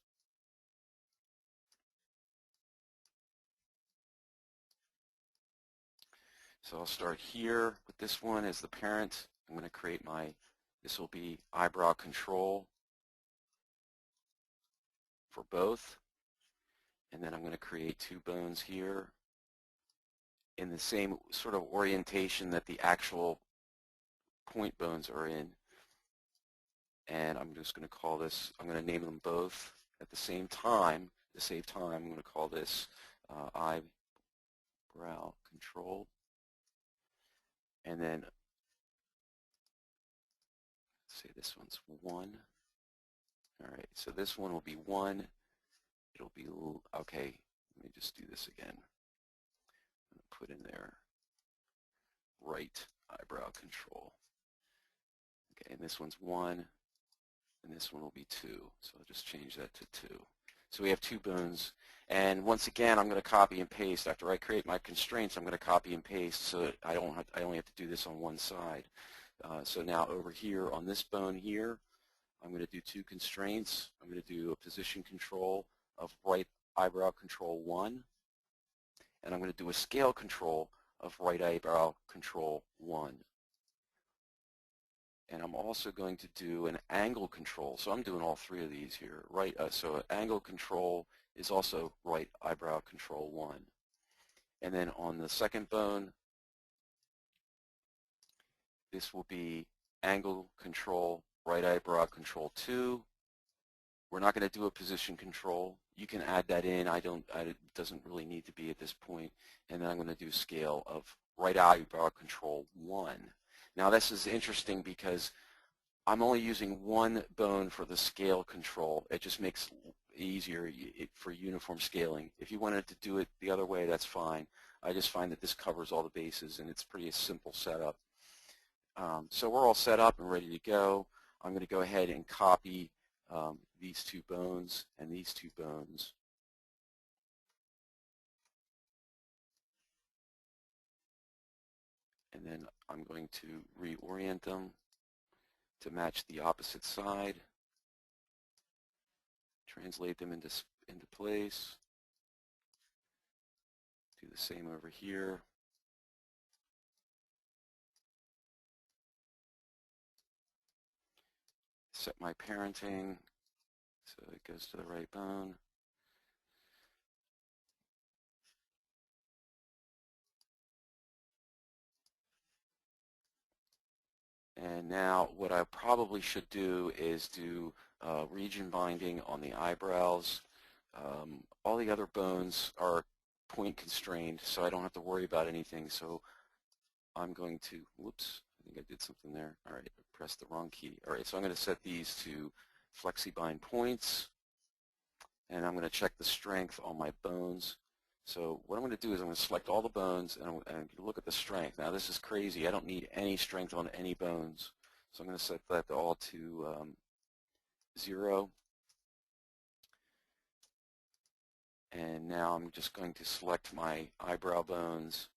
So I'll start here with this one as the parent. I'm going to create this will be eyebrow control for both. And then I'm going to create two bones here in the same sort of orientation that the actual point bones are in. And I'm just going to call this, I'm going to name them both at the same time. At the same time, I'm going to call this eyebrow control. And then, let's say this one's 1. All right, so this one will be 1. It'll be, okay, let me just do this again. I'm going to put in there right eyebrow control. Okay, and this one's 1, and this one will be 2. So I'll just change that to 2. So we have two bones. And once again, I'm going to copy and paste. After I create my constraints, I'm going to copy and paste so that I only have to do this on one side. So now over here on this bone here, I'm going to do two constraints. I'm going to do a position control of right eyebrow control 1, and I'm going to do a scale control of right eyebrow control 1. And I'm also going to do an angle control. So I'm doing all three of these here. Right. So angle control is also right eyebrow control 1. And then on the second bone, this will be angle control, right eyebrow control 2. We're not going to do a position control. You can add that in. It doesn't really need to be at this point. And then I'm going to do scale of right eyebrow control 1. Now this is interesting because I'm only using one bone for the scale control. It just makes it easier for uniform scaling. If you wanted to do it the other way, that's fine. I just find that this covers all the bases, and it's pretty simple setup. So we're all set up and ready to go. I'm going to go ahead and copy these two bones and these two bones. And then I'm going to reorient them to match the opposite side. Translate them into place. Do the same over here. Set my parenting so it goes to the right bone. And now what I probably should do is do region binding on the eyebrows. All the other bones are point constrained, so I don't have to worry about anything. So I'm going to, whoops, I think I did something there. All right, I pressed the wrong key. All right, so I'm going to set these to FlexiBind points. and I'm going to check the strength on my bones. So what I'm going to do is I'm going to select all the bones and I'm going to look at the strength. Now this is crazy. I don't need any strength on any bones. So I'm going to set that all to 0. And now I'm just going to select my eyebrow bones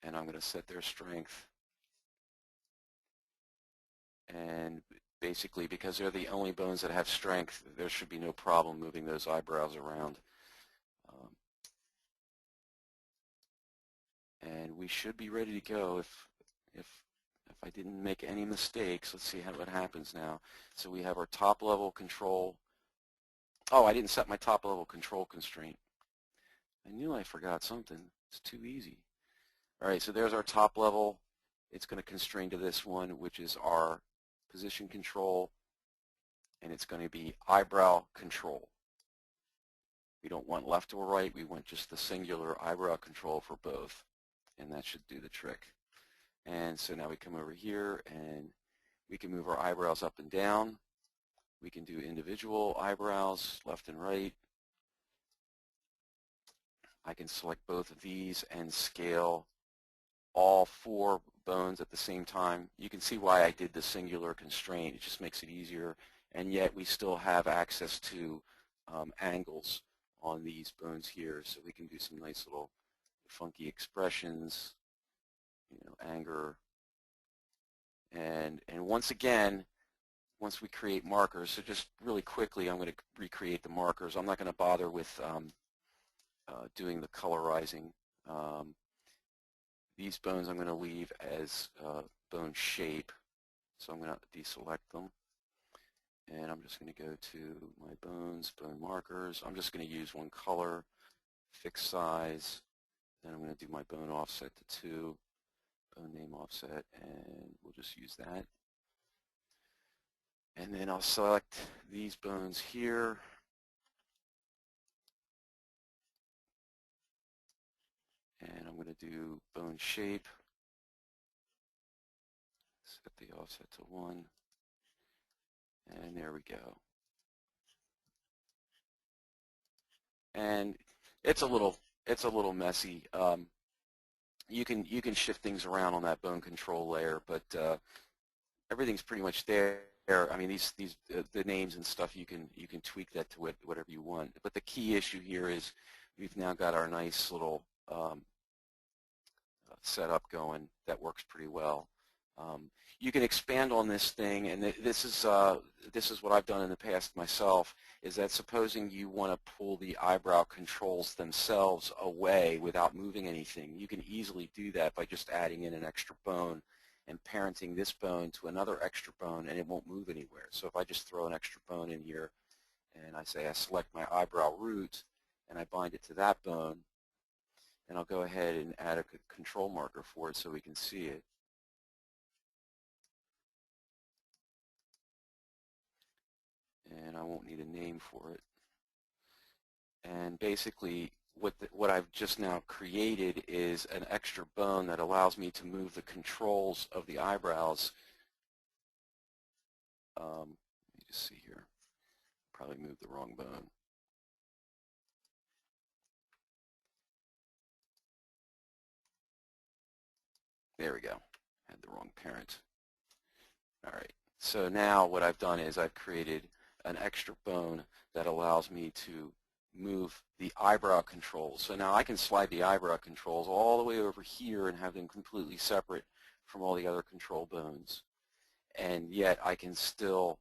and I'm going to set their strength. And basically, because they're the only bones that have strength, there should be no problem moving those eyebrows around. And we should be ready to go if I didn't make any mistakes. Let's see what happens now. So we have our top level control. Oh, I didn't set my top level control constraint. I knew I forgot something. It's too easy. All right, so there's our top level. It's going to constrain to this one, which is our position control, and it's going to be eyebrow control. We don't want left or right. We want just the singular eyebrow control for both, and that should do the trick. And so now we come over here, and we can move our eyebrows up and down. We can do individual eyebrows, left and right. I can select both of these and scale all 4 bones at the same time. You can see why I did the singular constraint. It just makes it easier, and yet we still have access to angles on these bones here, so we can do some nice little funky expressions, anger. And once again, once we create markers, so just really quickly I'm going to recreate the markers. I'm not going to bother with doing the colorizing. These bones I'm going to leave as bone shape, so I'm going to deselect them. And I'm just going to go to my bones, bone markers. I'm just going to use one color, fixed size. Then I'm going to do my bone offset to 2, bone name offset, and we'll just use that. And then I'll select these bones here. And I'm going to do bone shape. Set the offset to 1. And there we go. And it's a little messy. You can shift things around on that bone control layer, but everything's pretty much there. I mean, the names and stuff, you can tweak that to whatever you want. But the key issue here is we've now got our nice little setup going that works pretty well. You can expand on this thing, and this is what I've done in the past myself, is that supposing you want to pull the eyebrow controls themselves away without moving anything, you can easily do that by just adding in an extra bone and parenting this bone to another extra bone, and it won't move anywhere. So if I just throw an extra bone in here, and I say I select my eyebrow root, and I bind it to that bone, and I'll go ahead and add a control marker for it so we can see it. And I won't need a name for it. And basically, what I've just now created is an extra bone that allows me to move the controls of the eyebrows. Let me just see here. Probably moved the wrong bone. There we go. Had the wrong parent. All right. So now what I've done is I've created an extra bone that allows me to move the eyebrow controls. So now I can slide the eyebrow controls all the way over here and have them completely separate from all the other control bones. And yet I can still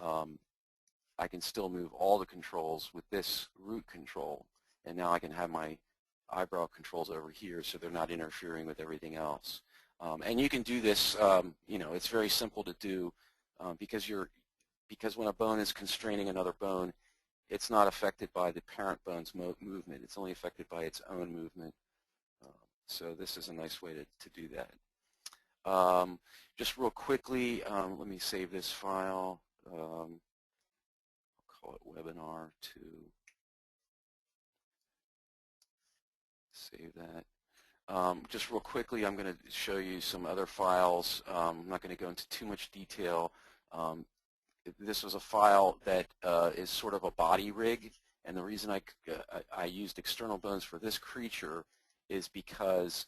move all the controls with this root control. And now I can have my eyebrow controls over here so they're not interfering with everything else. And you can do this, it's very simple to do because when a bone is constraining another bone, it's not affected by the parent bone's movement. It's only affected by its own movement. So this is a nice way to do that. Just real quickly, let me save this file. I'll call it webinar 2. Save that. Just real quickly, I'm going to show you some other files. I'm not going to go into too much detail. This was a file that is sort of a body rig, And the reason I used external bones for this creature is because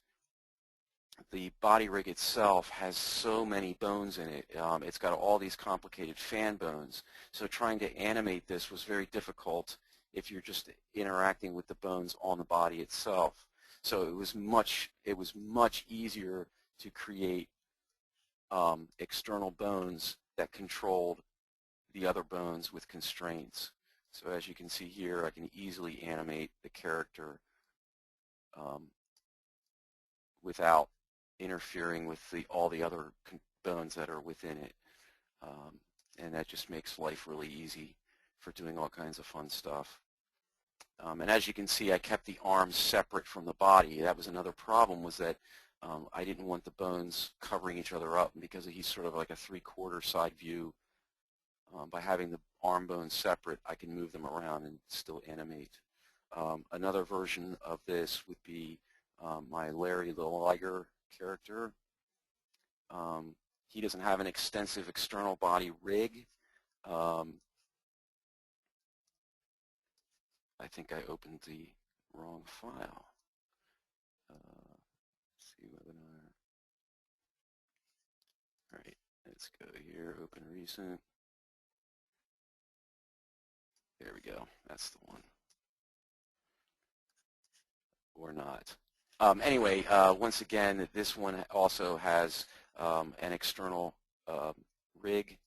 the body rig itself has so many bones in it. It's got all these complicated fan bones. So trying to animate this was very difficult if you're just interacting with the bones on the body itself. So it was much easier to create external bones that controlled the other bones with constraints. So as you can see here, I can easily animate the character without interfering with all the other bones that are within it. And that just makes life really easy for doing all kinds of fun stuff. And as you can see, I kept the arms separate from the body. That was another problem, was that I didn't want the bones covering each other up, and because he's sort of like a three-quarter side view, by having the arm bones separate, I can move them around and still animate. Another version of this would be my Larry the Liger character. He doesn't have an extensive external body rig. I think I opened the wrong file. Let's see, webinar. All right, let's go here, open recent. There we go, that's the one. Or not. Anyway, once again, this one also has an external rig.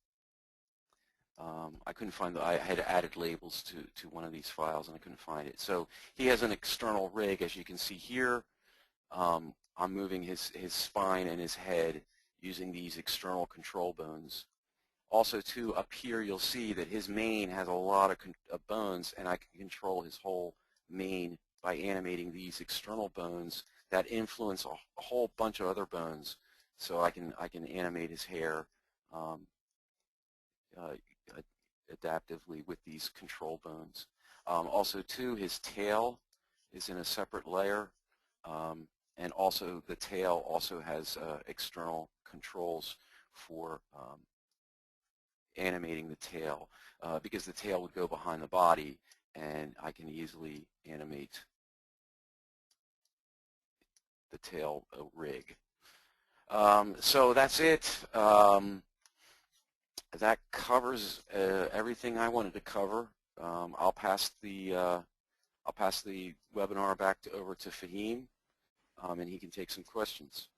I couldn't find I had added labels to one of these files and I couldn't find it. So he has an external rig, as you can see here. I'm moving his spine and his head using these external control bones. Also, too, up here you'll see that his mane has a lot of bones, and I can control his whole mane by animating these external bones that influence a whole bunch of other bones. So I can animate his hair adaptively with these control bones. Also, too, his tail is in a separate layer, and also the tail also has external controls for animating the tail, because the tail would go behind the body, and I can easily animate the tail rig. So that's it. That covers everything I wanted to cover. I'll pass the webinar back over to Fahim, and he can take some questions.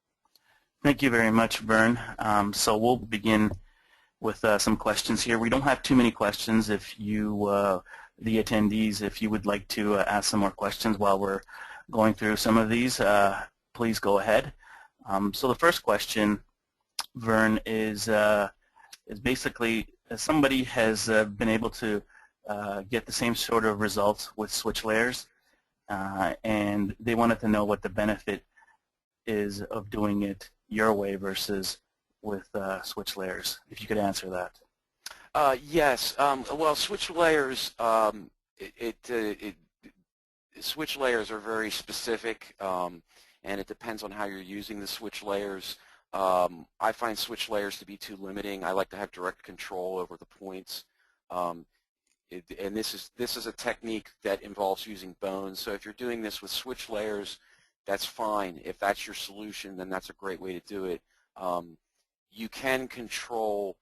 Thank you very much, Vern. So we'll begin with some questions here. We don't have too many questions. If you, the attendees, if you would like to ask some more questions while we're going through some of these, please go ahead. So the first question, Vern, is basically somebody has been able to get the same sort of results with switch layers, and they wanted to know what the benefit is of doing it your way versus with switch layers. If you could answer that. Yes. Well, switch layers, switch layers are very specific, and it depends on how you're using the switch layers. I find switch layers to be too limiting. I like to have direct control over the points. And this is a technique that involves using bones. So if you're doing this with switch layers, that's fine. If that's your solution, then that's a great way to do it. You can control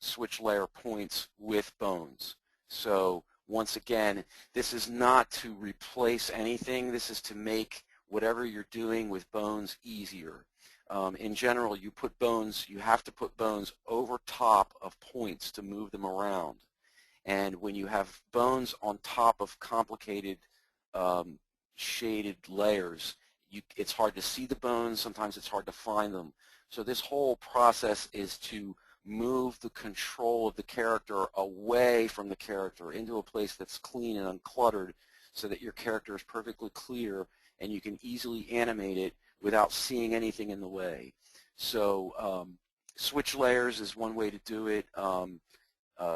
switch layer points with bones. So once again, this is not to replace anything. This is to make whatever you're doing with bones easier. In general, you have to put bones over top of points to move them around. And when you have bones on top of complicated shaded layers, it's hard to see the bones. Sometimes it's hard to find them. So this whole process is to move the control of the character away from the character into a place that's clean and uncluttered, so that your character is perfectly clear and you can easily animate it without seeing anything in the way. So switch layers is one way to do it.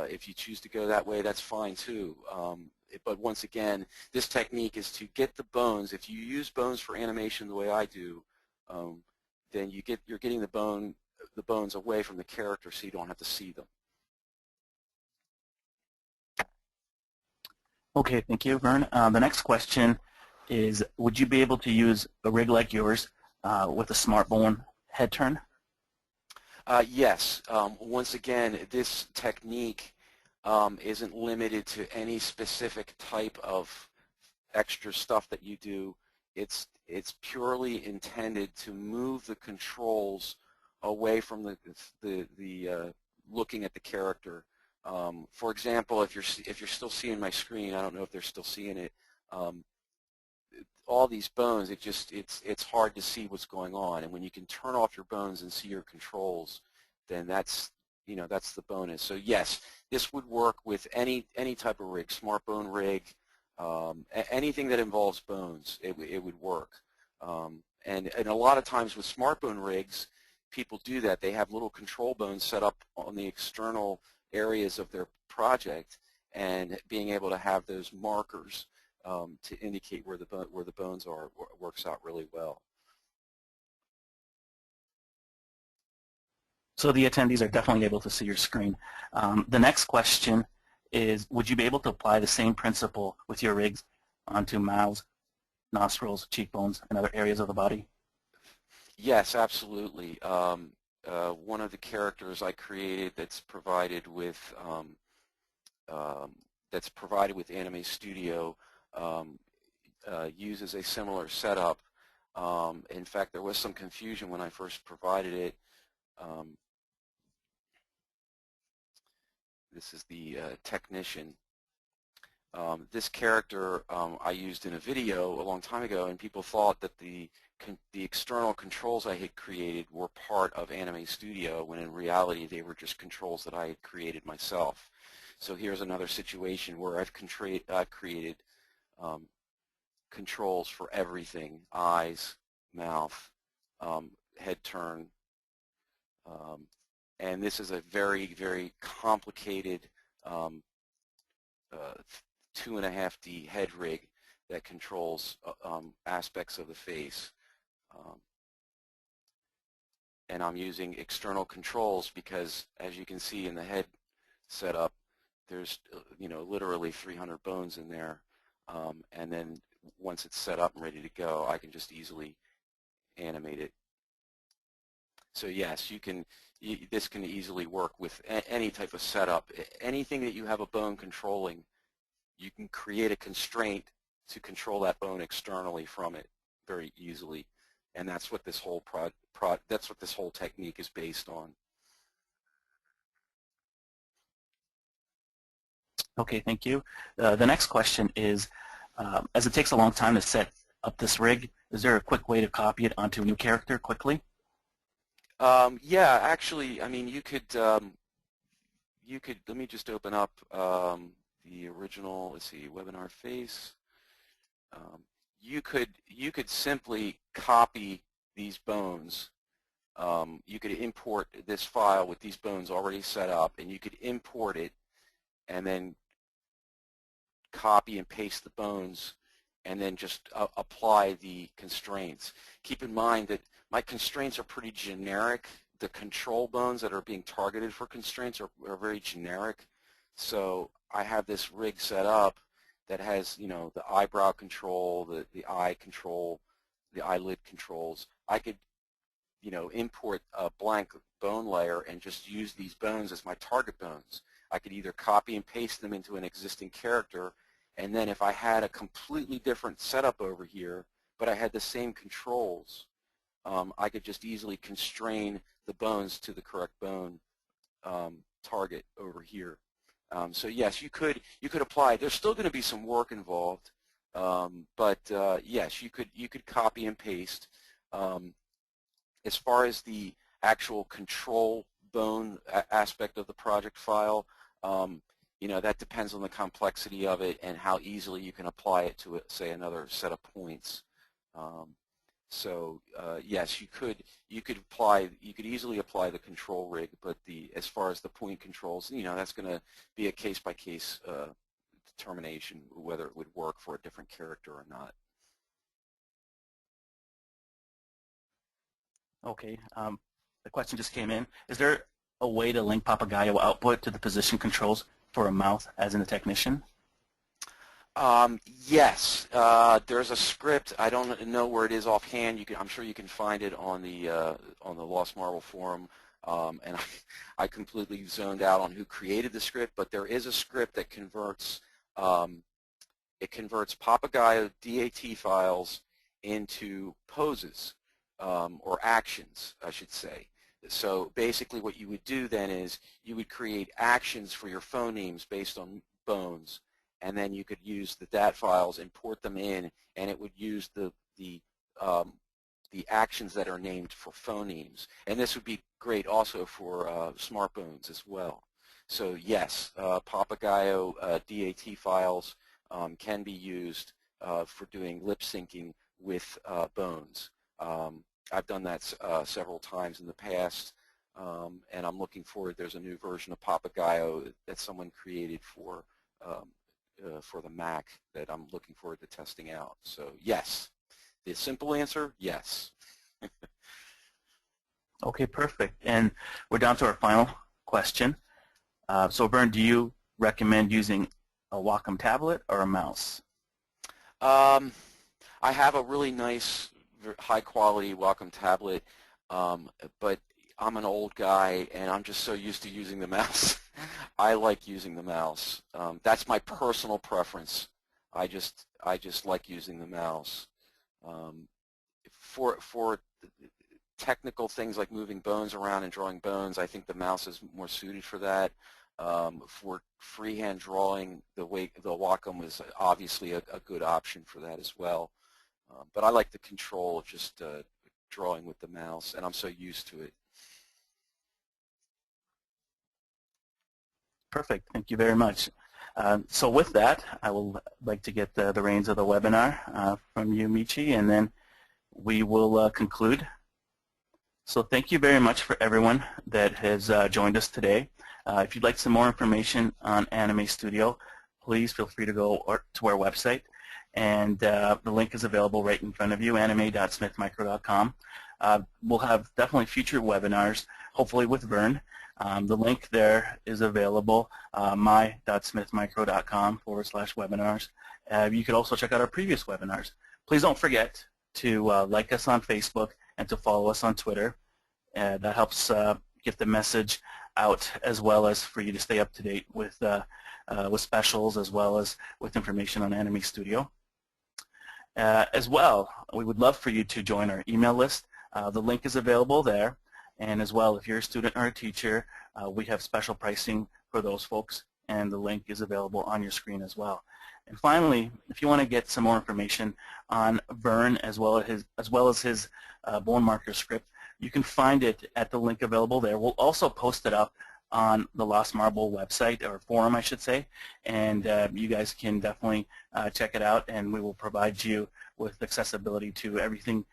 If you choose to go that way, that's fine too. But once again, this technique is to get the bones. If you use bones for animation the way I do, then you're getting the bones away from the character, so you don't have to see them. Okay, thank you, Vern. The next question is, would you be able to use a rig like yours with a smart bone head turn? Yes. Once again, this technique isn't limited to any specific type of extra stuff that you do. It's purely intended to move the controls away from the looking at the character. For example, if you're still seeing my screen, I don't know if they're still seeing it. Um, all these bones, it's hard to see what's going on. And when you can turn off your bones and see your controls, then that's the bonus. So yes, this would work with any type of rig, smart bone rig, anything that involves bones. It would work. And a lot of times with smart bone rigs, people do that. They have little control bones set up on the external areas of their project, and being able to have those markers to indicate where the bones are works out really well. So the attendees are definitely able to see your screen. The next question is, would you be able to apply the same principle with your rigs onto mouths, nostrils, cheekbones, and other areas of the body? Yes, absolutely. One of the characters I created that's provided with Anime Studio uses a similar setup. In fact, there was some confusion when I first provided it. This is the technician. This character I used in a video a long time ago, and people thought that the external controls I had created were part of Anime Studio, when in reality they were just controls that I had created myself. So here's another situation where I've created controls for everything: eyes, mouth, head turn, and this is a very, very complicated 2.5D head rig that controls aspects of the face. And I'm using external controls because, as you can see in the head setup, there's literally 300 bones in there, and then once it's set up and ready to go, I can just easily animate it. So yes, this can easily work with any type of setup. Anything that you have a bone controlling, you can create a constraint to control that bone externally from it very easily, and that's what this whole technique is based on. Okay, thank you. The next question is, as it takes a long time to set up this rig, is there a quick way to copy it onto a new character quickly? Yeah, actually, I mean, you could, let me just open up the original, let's see, webinar face. You could simply copy these bones. You could import this file with these bones already set up, and you could import it and then copy and paste the bones, and then just apply the constraints. Keep in mind that my constraints are pretty generic. The control bones that are being targeted for constraints are very generic. So I have this rig set up that has, the eyebrow control, the eye control, the eyelid controls. I could, import a blank bone layer and just use these bones as my target bones. I could either copy and paste them into an existing character, and then if I had a completely different setup over here, but I had the same controls, I could just easily constrain the bones to the correct bone target over here. So yes, you could apply. There's still going to be some work involved, but yes, you could copy and paste. As far as the actual control bone aspect of the project file, that depends on the complexity of it and how easily you can apply it to, say, another set of points. So yes, you could easily apply the control rig, but as far as the point controls, that's going to be a case-by-case determination whether it would work for a different character or not. Okay, the question just came in. Is there a way to link Papagayo output to the position controls for a mouth as in the technician? Yes, there's a script. I don't know where it is offhand. I'm sure you can find it on the Lost Marble forum. And I completely zoned out on who created the script, but there is a script that converts Papagayo DAT files into poses or actions, I should say. So basically, what you would do then is you would create actions for your phonemes based on Bones, and then you could use the DAT files, import them in, and it would use the actions that are named for phonemes. And this would be great also for smart bones as well. So yes, Papagayo DAT files can be used for doing lip syncing with Bones. I've done that several times in the past, and I'm looking forward. There's a new version of Papagayo that someone created for the Mac that I'm looking forward to testing out. So yes, the simple answer, yes. Okay, perfect. And we're down to our final question. So Vern, do you recommend using a Wacom tablet or a mouse? I have a really nice, high-quality Wacom tablet, but I'm an old guy, and I'm just so used to using the mouse. I like using the mouse. That's my personal preference. I just like using the mouse. For technical things like moving bones around and drawing bones, I think the mouse is more suited for that. For freehand drawing, the Wacom is obviously a good option for that as well. But I like the control of just drawing with the mouse, and I'm so used to it. Perfect. Thank you very much. So with that, I will like to get the reins of the webinar from you, Michi, and then we will conclude. So thank you very much for everyone that has joined us today. If you'd like some more information on Anime Studio, please feel free to go to our website, and the link is available right in front of you, anime.smithmicro.com. We'll have definitely future webinars, hopefully with Vern. The link there is available, my.smithmicro.com/webinars. You can also check out our previous webinars. Please don't forget to like us on Facebook and to follow us on Twitter. That helps get the message out, as well as for you to stay up to date with specials, as well as with information on Anime Studio. As well, we would love for you to join our email list. The link is available there. And as well, if you're a student or a teacher, we have special pricing for those folks, and the link is available on your screen as well. And finally, if you want to get some more information on Vern as well as his bone marker script, you can find it at the link available there. We'll also post it up on the Lost Marble website, or forum, I should say, and you guys can definitely check it out, and we will provide you with accessibility to everything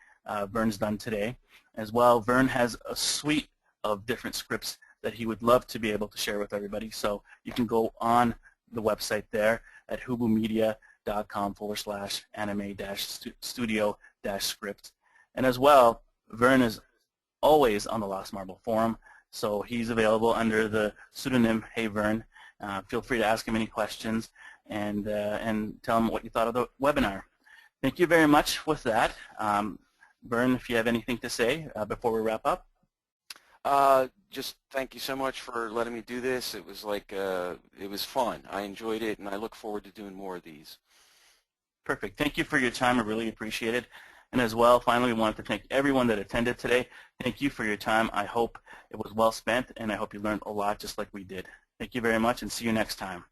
Vern's done today. As well, Vern has a suite of different scripts that he would love to be able to share with everybody, so you can go on the website there at hubumedia.com/anime-studio-script. And as well, Vern is always on the Lost Marble forum, so he's available under the pseudonym Hey Vern. Feel free to ask him any questions and tell him what you thought of the webinar. Thank you very much with that. Vern, if you have anything to say before we wrap up. Just thank you so much for letting me do this. It was like it was fun. I enjoyed it, and I look forward to doing more of these. Perfect. Thank you for your time. I really appreciate it. And as well, finally, we wanted to thank everyone that attended today. Thank you for your time. I hope it was well spent, and I hope you learned a lot just like we did. Thank you very much, and see you next time.